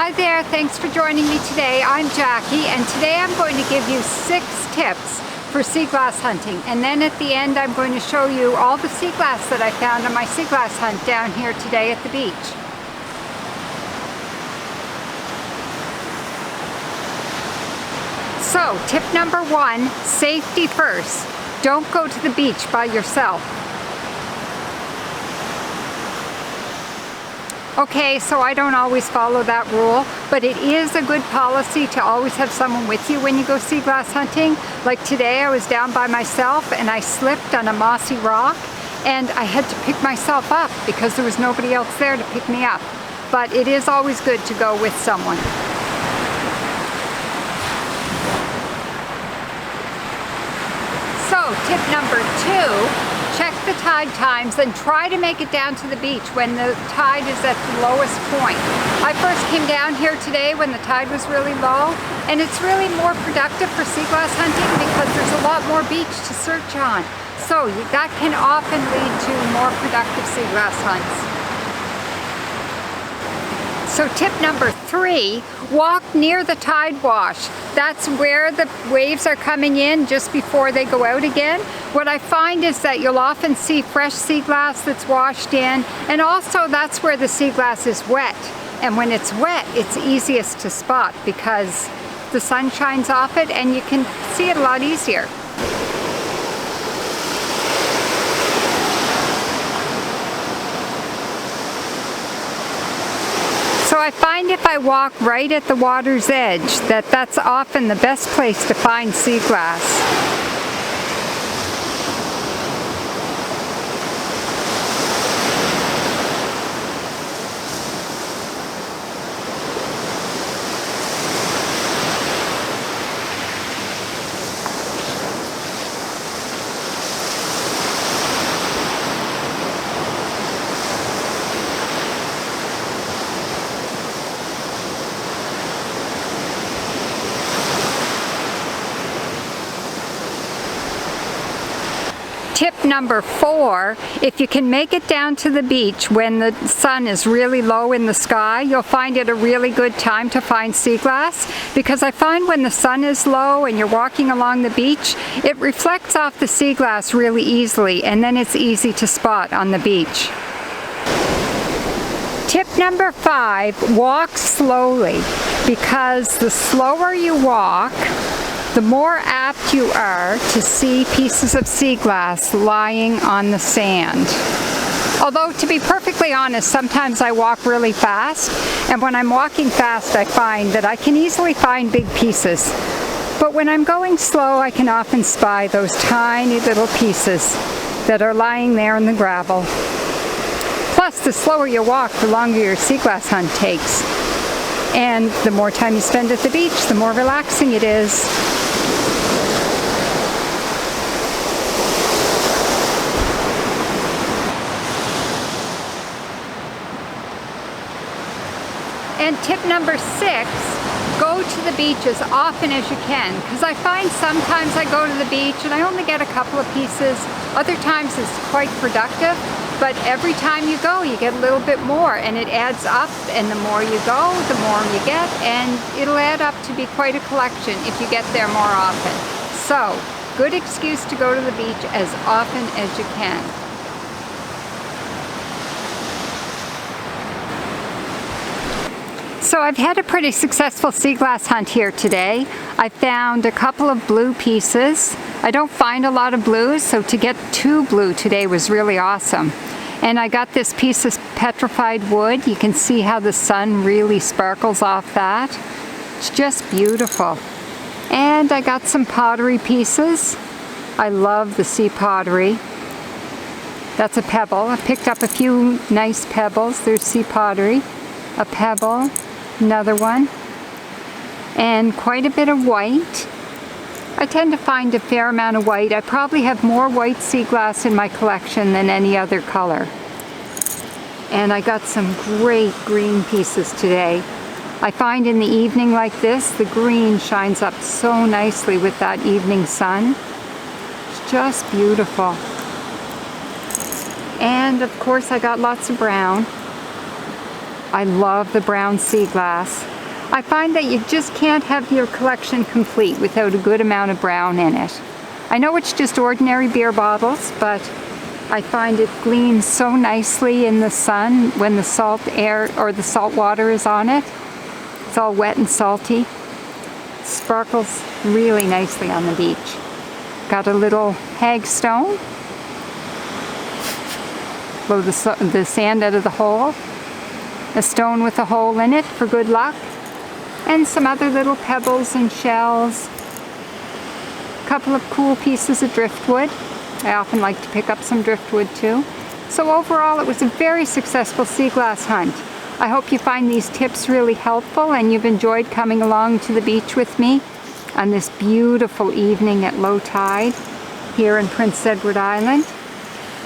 Hi there, thanks for joining me today. I'm Jackie, and today I'm going to give you 6 tips for sea glass hunting. And then at the end I'm going to show you all the sea glass that I found on my sea glass hunt down here today at the beach. So, tip number 1, safety first. Don't go to the beach by yourself. Okay, so I don't always follow that rule, but it is a good policy to always have someone with you when you go sea glass hunting. Like today I was down by myself and I slipped on a mossy rock and I had to pick myself up because there was nobody else there to pick me up. But it is always good to go with someone. So, tip number 2. Check the tide times and try to make it down to the beach when the tide is at the lowest point. I first came down here today when the tide was really low, and it's really more productive for sea glass hunting because there's a lot more beach to search on. So that can often lead to more productive sea glass hunts. So tip number 3, walk near the tide wash. That's where the waves are coming in just before they go out again. What I find is that you'll often see fresh sea glass that's washed in, and also that's where the sea glass is wet. And when it's wet, it's easiest to spot because the sun shines off it and you can see it a lot easier. So I find if I walk right at the water's edge, that's often the best place to find sea glass. Tip number 4, if you can make it down to the beach when the sun is really low in the sky, you'll find it a really good time to find sea glass, because I find when the sun is low and you're walking along the beach, it reflects off the sea glass really easily, and then it's easy to spot on the beach. Tip number 5, walk slowly, because the slower you walk, the more apt you are to see pieces of sea glass lying on the sand. Although, to be perfectly honest, sometimes I walk really fast, and when I'm walking fast I find that I can easily find big pieces. But when I'm going slow, I can often spy those tiny little pieces that are lying there in the gravel. Plus, the slower you walk, the longer your sea glass hunt takes. And the more time you spend at the beach, the more relaxing it is. And tip number 6, go to the beach as often as you can, because I find sometimes I go to the beach and I only get a couple of pieces. Other times it's quite productive, but every time you go you get a little bit more, and it adds up, and the more you go, the more you get, and it'll add up to be quite a collection if you get there more often. So, good excuse to go to the beach as often as you can. So I've had a pretty successful sea glass hunt here today. I found a couple of blue pieces. I don't find a lot of blues, so to get 2 blue today was really awesome. And I got this piece of petrified wood. You can see how the sun really sparkles off that. It's just beautiful. And I got some pottery pieces. I love the sea pottery. That's a pebble. I picked up a few nice pebbles. There's sea pottery. A pebble. Another one, and quite a bit of white. I tend to find a fair amount of white. I probably have more white sea glass in my collection than any other color. And I got some great green pieces today. I find in the evening like this, the green shines up so nicely with that evening sun. It's just beautiful. And of course I got lots of brown. I love the brown sea glass. I find that you just can't have your collection complete without a good amount of brown in it. I know it's just ordinary beer bottles, but I find it gleams so nicely in the sun when the salt air or the salt water is on it. It's all wet and salty. Sparkles really nicely on the beach. Got a little hagstone. Blow the sand out of the hole. A stone with a hole in it for good luck. And some other little pebbles and shells. A couple of cool pieces of driftwood. I often like to pick up some driftwood too. So overall, it was a very successful sea glass hunt. I hope you find these tips really helpful and you've enjoyed coming along to the beach with me on this beautiful evening at low tide here in Prince Edward Island.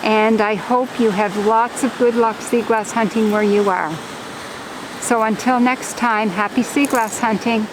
And I hope you have lots of good luck sea glass hunting where you are. So until next time, happy sea glass hunting.